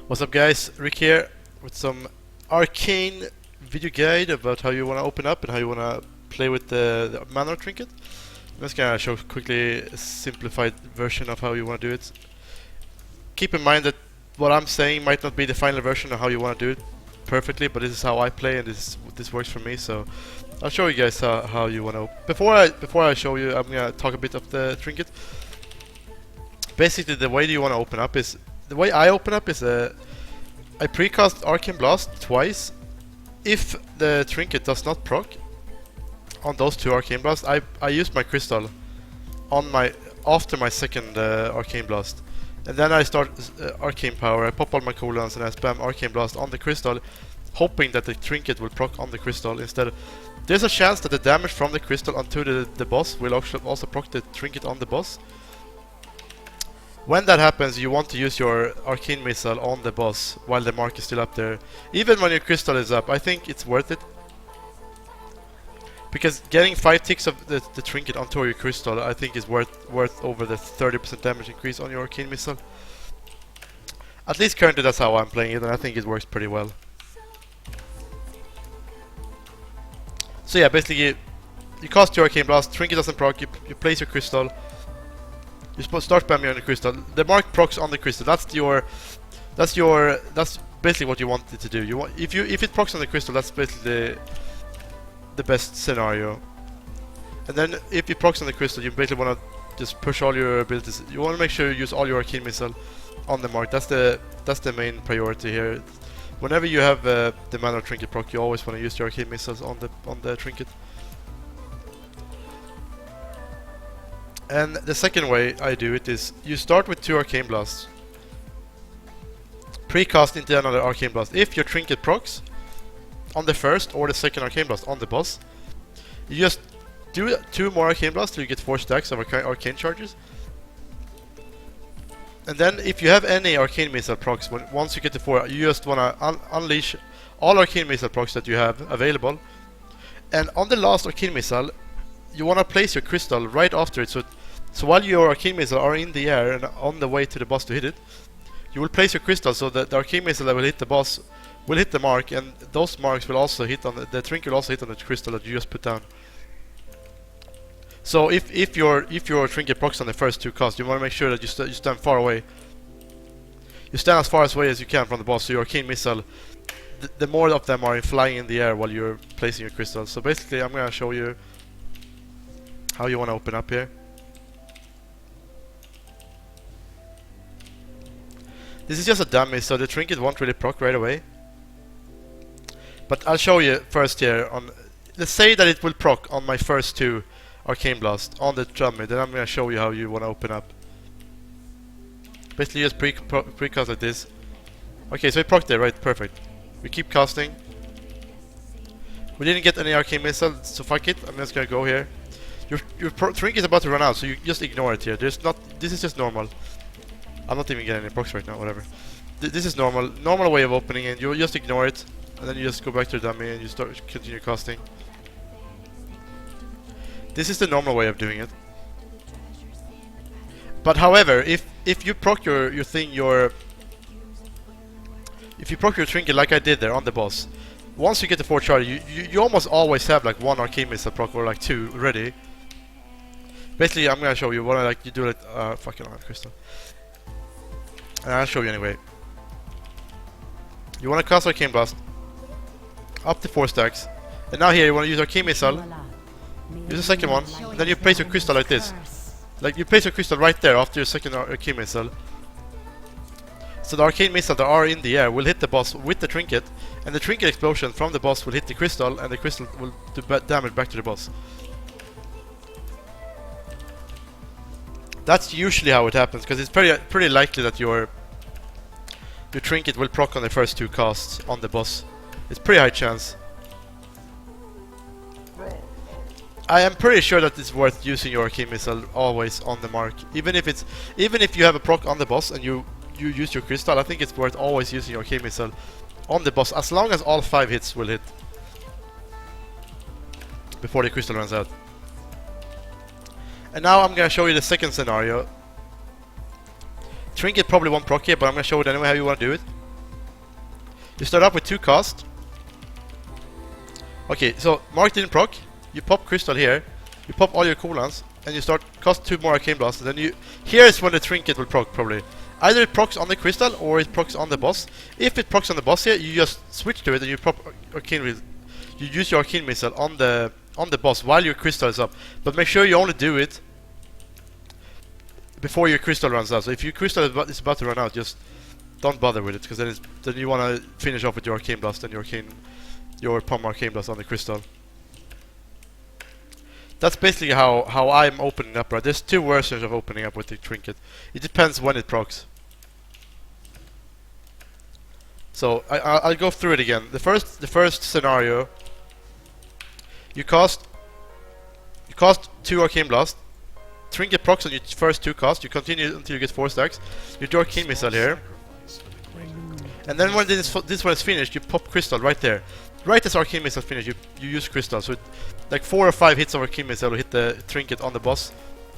What's up guys, Rikh here with some arcane video guide about how you want to open up and how you want to play with the mannoroth trinket. I'm just gonna show quickly a simplified version of how you want to do it. Keep in mind that what I'm saying might not be the final version of how you want to do it perfectly, but this is how I play and this works for me, so I'll show you guys how you want to. Before I show you, I'm gonna talk a bit of the trinket. Basically, the way you want to open up is the way I open up is I precast Arcane Blast twice. If the trinket does not proc on those two Arcane Blasts, I use my crystal on after my second Arcane Blast, and then I start Arcane Power. I pop all my cooldowns and I spam Arcane Blast on the crystal, hoping that the trinket will proc on the crystal instead. There's a chance that the damage from the crystal onto the boss will also proc the trinket on the boss. When that happens, you want to use your arcane missile on the boss while the mark is still up there. Even when your crystal is up, I think it's worth it. Because getting 5 ticks of the trinket onto your crystal, I think is worth over the 30% damage increase on your arcane missile. At least currently that's how I'm playing it, and I think it works pretty well. So yeah, basically you cast your arcane blast, trinket doesn't proc, you place your crystal. You start spamming on the crystal. The mark procs on the crystal. That's basically what you want it to do. You want if it procs on the crystal, that's basically the best scenario. And then if it procs on the crystal, you basically want to just push all your abilities. You want to make sure you use all your arcane missile on the mark. That's the main priority here. Whenever you have the mannoroth trinket proc, you always want to use your arcane missiles on the trinket. And the second way I do it is you start with 2 arcane blasts, precast into another arcane blast. If your trinket procs on the first or the second arcane blast on the boss, you just do 2 more arcane blasts till you get 4 stacks of arcane charges. And then if you have any arcane missile procs, once you get to 4, you just want to unleash all arcane missile procs that you have available. And on the last arcane missile, you want to place your crystal right after it, so while your arcane missile are in the air and on the way to the boss to hit it, you will place your crystal so that the arcane missile that will hit the boss will hit the mark, and those marks will also hit on the trinket will also hit on the crystal that you just put down. So if your trinket procs on the first 2 casts, you want to make sure that you stand far away. You stand as far away as you can from the boss, so your arcane missile, the more of them are flying in the air while you're placing your crystal. So basically, I'm gonna show you how you want to open up here. This is just a dummy, so the trinket won't really proc right away. But I'll show you first here on. Let's say that it will proc on my first 2 arcane blast on the dummy. Then I'm gonna show you how you want to open up. Basically, just precast like this. Okay, so it proc there, right? Perfect. We keep casting. We didn't get any arcane missile, so fuck it. I'm just gonna go here. Your trinket is about to run out, so you just ignore it here. This is just normal. I'm not even getting any procs right now, whatever. This is normal way of opening, and you just ignore it, and then you just go back to the dummy and you continue casting. This is the normal way of doing it. But however, if you proc if you proc your trinket like I did there on the boss, once you get the 4 charge, you almost always have like 1 arcane missile proc or like 2 ready. Basically, I'm gonna show you what you do it. Fucking crystal. And I'll show you anyway. You want to cast arcane blast up to 4 stacks, and now here you want to use arcane missile. Use the second one, and then you place your crystal like this. Like you place your crystal right there after your second arcane missile. So the arcane missile that are in the air will hit the boss with the trinket, and the trinket explosion from the boss will hit the crystal, and the crystal will do damage back to the boss. That's usually how it happens, because it's pretty likely that your trinket will proc on the first 2 casts on the boss. It's pretty high chance. I am pretty sure that it's worth using your arcane missile always on the mark, even if you have a proc on the boss and you use your crystal. I think it's worth always using your arcane missile on the boss, as long as all 5 hits will hit before the crystal runs out. And now I'm gonna show you the second scenario. Trinket probably won't proc here, but I'm gonna show it anyway how you wanna do it. You start up with 2 cost. Okay, so Mark didn't proc. You pop crystal here. You pop all your cooldowns, and you start cost 2 more arcane blasts. And then you, here is when the trinket will proc probably. Either it procs on the crystal or it procs on the boss. If it procs on the boss here, you just switch to it and you pop arcane. You use your arcane missile on the boss while your crystal is up. But make sure you only do it before your crystal runs out. So if your crystal is about to run out, just don't bother with it, because then you want to finish off with your arcane blast and your palm arcane blast on the crystal. That's basically how I'm opening up. Right, there's 2 versions of opening up with the trinket. It depends when it procs. So I'll go through it again. The first scenario, you cast 2 arcane blast. Trinket procs on your first 2 casts. You continue until you get 4 stacks. You do arcane missile here, and then when this one is finished, you pop crystal right there. Right as arcane missile finished, you use crystal. So like 4 or 5 hits of arcane missile will hit the trinket on the boss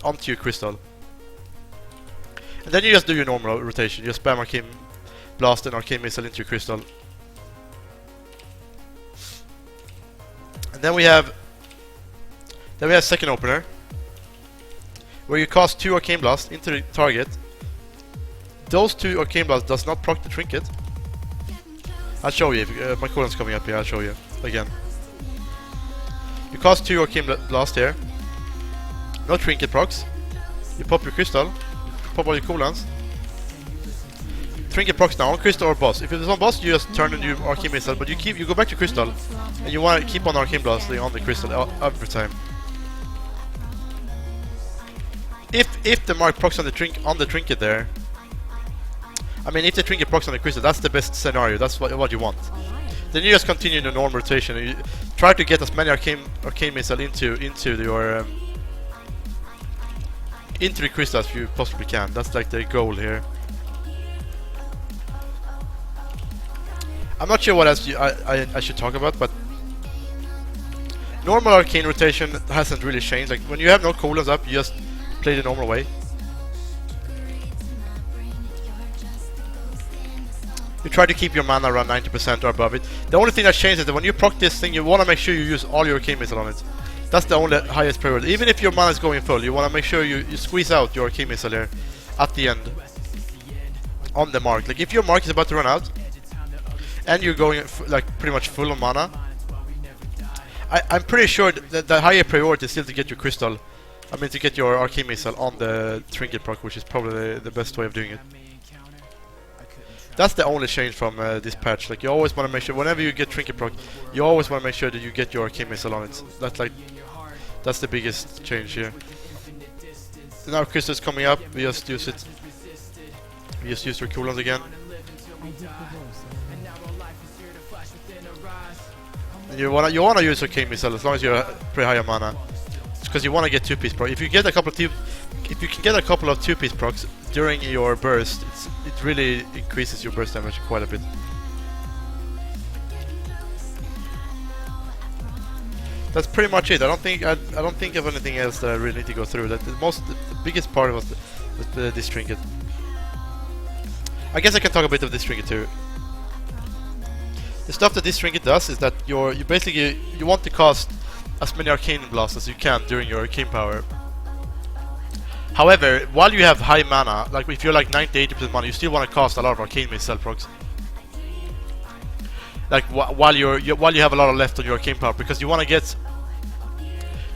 onto your crystal. And then you just do your normal rotation. You just spam arcane blast and arcane missile into your crystal. And then we have second opener, where you cast 2 arcane blasts into the target. Those 2 arcane blasts does not proc the trinket. I'll show you. If, my cooldown's coming up here. I'll show you again. You cast 2 arcane blast here. No trinket procs. You pop your crystal. Pop all your cooldowns. Trinket procs now on crystal or boss. If it's on boss, you just turn and do arcane missile. But you go back to crystal, and you want to keep on arcane blasting on the crystal every time. If the mark procs on the trinket there, I mean, if the trinket procs on the crystal, that's the best scenario. That's what you want. Then you just continue in the normal rotation. And you try to get as many arcane missile into the crystal as you possibly can. That's like the goal here. I'm not sure what else I should talk about, but normal arcane rotation hasn't really changed. Like when you have no cooldowns up, you just play the normal way. You try to keep your mana around 90% or above it. The only thing that changes is that when you proc this thing, you want to make sure you use all your arcane missile on it. That's the only highest priority. Even if your mana is going full, you want to make sure you squeeze out your arcane missile here at the end on the mark. Like if your mark is about to run out and you're going like pretty much full on mana, I'm pretty sure that the higher priority is still to get your crystal. I mean, to get your arcane missile on the trinket proc, which is probably the best way of doing it. That's the only change from this patch. Like you always want to make sure whenever you get trinket proc, you always want to make sure that you get your arcane missile on it. That's the biggest change here. So now crystal is coming up. We just use it. We just use your cooldowns again. And you wanna use your arcane missile as long as you're pretty high on mana, because you want to get 2-piece proc. If you can get a couple of 2-piece procs during your burst, it really increases your burst damage quite a bit. That's pretty much it. I don't think of anything else that I really need to go through. That the biggest part was this trinket. I guess I can talk a bit of this trinket too. The stuff that this trinket does is that you want to cast as many arcane blasts as you can during your arcane power. However, while you have high mana, like if you're like 90-80% mana, you still want to cast a lot of arcane missile procs. Like while you have a lot of left on your arcane power, because you want to get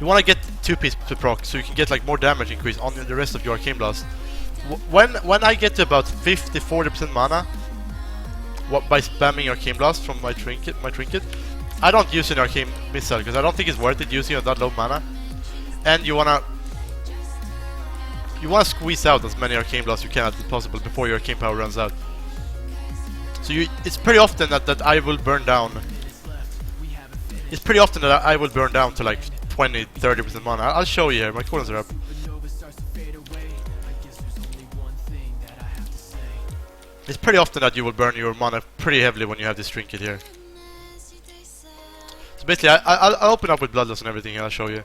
2-piece to proc, so you can get like more damage increase on the rest of your arcane blast. When I get to about 50-40% mana, by spamming arcane blast from my trinket, I don't use an arcane missile because I don't think it's worth it using it at that low mana. And you wanna squeeze out as many arcane blasts you can as possible before your arcane power runs out. So it's pretty often that I will burn down. It's pretty often that I will burn down to like 20-30% mana. I'll show you here. My cooldowns are up. It's pretty often that you will burn your mana pretty heavily when you have this trinket here. So basically, I'll open up with bloodlust and everything and I'll show you.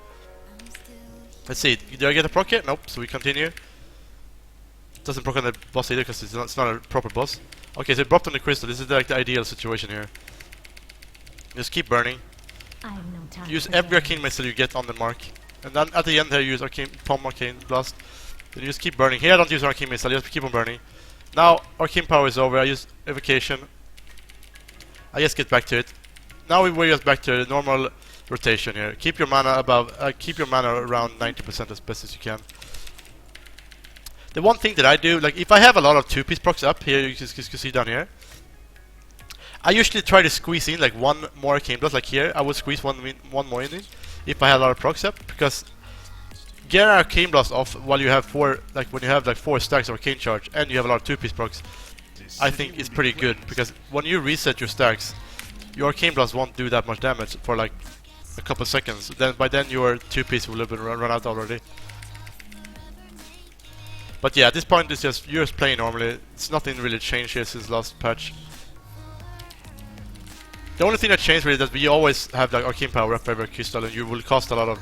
Let's see, did I get a proc here? Nope, so we continue. Doesn't proc on the boss either because it's not a proper boss. Okay, so it dropped on the crystal. This is like the ideal situation here. Just keep burning. Use every arcane missile you get on the mark. And then at the end here, use arcane palm arcane blast. Then you just keep burning. Here I don't use arcane missile, just keep on burning. Now arcane power is over. I use evocation. I just get back to it. Now we're just back to the normal rotation here. Keep your mana above. Keep your mana around 90% as best as you can. The one thing that I do, like if I have a lot of 2-piece procs up here, you can see down here. I usually try to squeeze in like one more arcane blast, like here. I would squeeze one more in if I had a lot of procs up, because get an arcane blast off while you have when you have like 4 stacks of arcane charge and you have a lot of 2-piece procs, I think it's pretty good, because when you reset your stacks, your arcane blast won't do that much damage for like a couple seconds. Then by then your 2-piece will have been run out already. But yeah, at this point it's just you're just playing normally. It's nothing really changed here since last patch. The only thing that changed really is that we always have like arcane power up every crystal, and you will cost a lot of.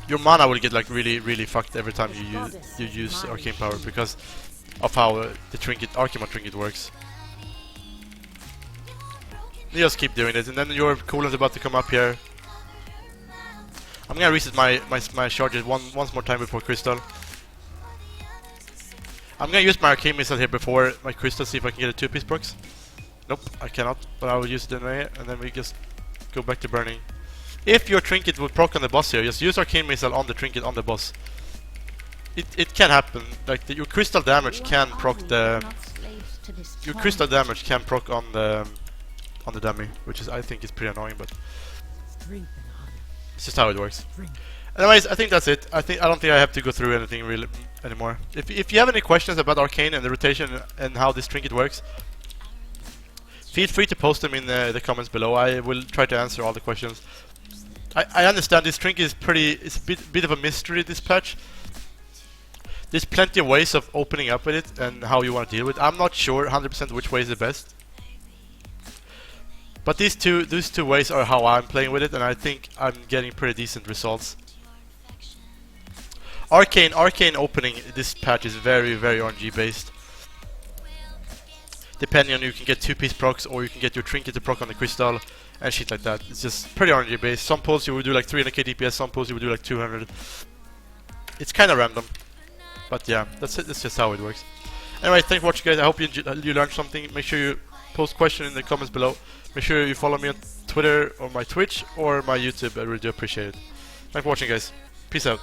Your mana will get like really fucked every time you use arcane power, because of how the trinket, Archimon trinket works. You just keep doing it, and then your coolant's about to come up here. I'm gonna reset my charges once more time before crystal. I'm gonna use my arcane missile here before my crystal, see if I can get a 2-piece procs. Nope, I cannot, but I will use it anyway, and then we just go back to burning. If your trinket would proc on the boss here, just use arcane missile on the trinket on the boss. It can happen. Like your crystal damage can proc the. Your crystal damage can proc on the dummy, which is I think is pretty annoying, but it's just how it works. Anyways, I think that's it. I don't think I have to go through anything really anymore. If you have any questions about arcane and the rotation and how this trinket works, feel free to post them in the comments below. I will try to answer all the questions. I understand this trinket is it's a bit of a mystery this patch. There's plenty of ways of opening up with it and how you want to deal with it. I'm not sure 100% which way is the best. But these two ways are how I'm playing with it, and I think I'm getting pretty decent results. Arcane opening this patch is very RNG based. Depending on you can get 2-piece procs, or you can get your trinket to proc on the crystal and shit like that. It's just pretty RNG based. Some pulls you will do like 300k DPS, some pulls you will do like 200. It's kind of random, but yeah, that's it. That's just how it works. Anyway, thanks for watching, guys. I hope you learned something. Make sure you post questions in the comments below. Make sure you follow me on Twitter or my Twitch or my YouTube. I really do appreciate it. Thanks for watching, guys. Peace out.